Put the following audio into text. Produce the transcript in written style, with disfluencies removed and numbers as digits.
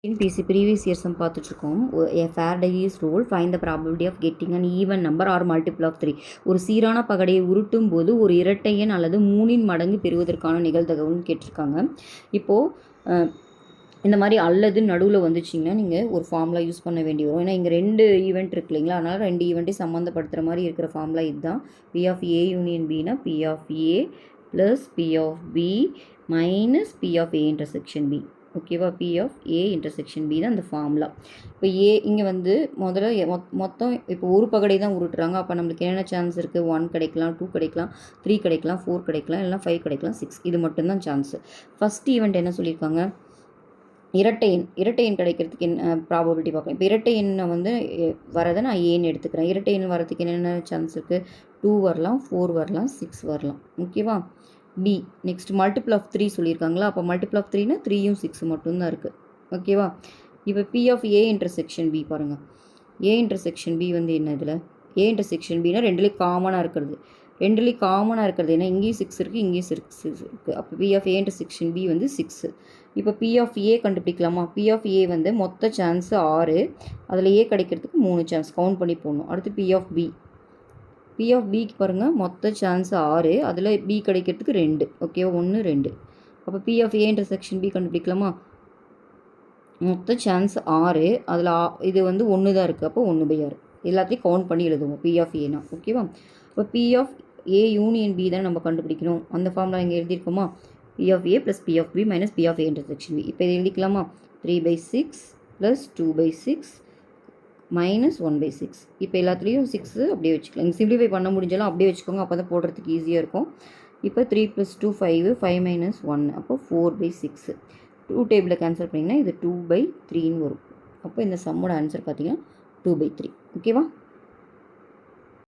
In PC previous years நம்ம பார்த்துட்ருக்கோம். A Faraday's rule, find the probability of getting an even number or multiple of 3. ஒரு சீரான பகடையை உருட்டும் போது ஒரு இரட்டை எண் அல்லது 3 மடங்கு பெறுவதற்கான நிகழ்தகவுன்னு கேட்டிருக்காங்க. இப்போது இந்த மாதிரி அல்லது நடுவில் வந்துச்சிங்கன்னா நீங்கள் ஒரு ஃபார்முலா யூஸ் பண்ண வேண்டி வரும். ஏன்னா இங்கே 2 ஈவெண்ட் இருக்கு இல்லைங்களா, அதனால் 2 ஈவெண்ட்டையும் சம்மந்தப்படுத்துகிற மாதிரி இருக்கிற ஃபார்முலா இதுதான். P of A union Bனா P of A plus P of B minus P of A intersection B. ஓகேவா? P of A intersection B தான் அந்த ஃபார்முலா. இப்போ ஏ இங்கே வந்து முதல்ல மொத்தம் இப்போ ஒரு பகடை தான் உருட்டுறாங்க. அப்போ நம்மளுக்கு என்னென்ன சான்ஸ் இருக்குது? 1 கிடைக்கலாம், 2 கிடைக்கலாம், 3 கிடைக்கலாம், 4 கிடைக்கலாம், இல்லைனா 5 கிடைக்கலாம், 6. இது மட்டும்தான் சான்ஸு. ஃபஸ்ட் ஈவெண்ட் என்ன சொல்லியிருக்காங்க? இரட்டை எண் கிடைக்கிறதுக்கு என்ன ப்ராபபிலிட்டி பார்க்கலாம். இப்போ இரட்டை எண்ணை வந்து வரதை நான் ஏன்னு எடுத்துக்கிறேன். இரட்டை எண் வரதுக்கு என்னென்ன சான்ஸ் இருக்குது? 2 வரலாம், 4 வரலாம், 6 வரலாம். ஓகேவா? பி நெக்ஸ்ட் மல்டிபிள் ஆஃப் 3 சொல்லியிருக்காங்களா, அப்போ மல்டிபிள் ஆஃப் 3னா 3யும் 6 மட்டும்தான் இருக்குது. ஓகேவா? இப்போ P of A intersection B பாருங்கள். A இன்டர்செக்ஷன் B வந்து என்ன? இதில் A இன்டர்செக்ஷன் Bனா ரெண்டுலேயும் காமனாக இருக்கிறது. ஏன்னா இங்கேயும் 6 இருக்குது, இங்கேயும் 6 இருக்குது. அப்போ P of A intersection B வந்து 6. இப்போ P of A கண்டுபிடிக்கலாமா? P of A வந்து மொத்த சான்ஸு 6, அதில் A கிடைக்கிறதுக்கு 3 சான்ஸ் கவுண்ட் பண்ணி போடணும். அடுத்து P of Bக்கு பாருங்கள், மொத்த சான்ஸ் 6, அதில் B கிடைக்கிறதுக்கு 2. ஓகே, 1 2. அப்போ P of A intersection B கண்டுபிடிக்கலாமா? மொத்த சான்ஸ் 6, அதில் இது வந்து 1 தான் இருக்குது. அப்போ 1/6 எல்லாத்தையும் கவுண்ட் பண்ணி எழுதுவோம் P of Aனா. ஓகேவா? இப்போ P of A union B தான் நம்ம கண்டுபிடிக்கணும். அந்த ஃபார்முலா இங்கே எழுதியிருக்கோமா? P of A plus P of B minus P of A intersection B. இப்போ இதை எழுதிக்கலாமா? 3/6 ப்ளஸ் 2/6 மைனஸ் 1/6. இப்போ எல்லாத்துலேயும் 6 அப்படியே வச்சுக்கலாம். இங்கே சிம்பிளிஃபை பண்ண முடிஞ்சாலும் அப்படியே வச்சுக்கோங்க, அப்போ தான் போடுறதுக்கு ஈஸியாக இருக்கும். இப்போ 3 + 2 5, 5 - 1, அப்போ 4/6. 2 டேபிளில் கேன்சல் பண்ணிங்கன்னா இது 2/3ன்னு வரும். அப்போ இந்த சம்மோட ஆன்சர் பார்த்தீங்கன்னா 2/3. ஓகேவா?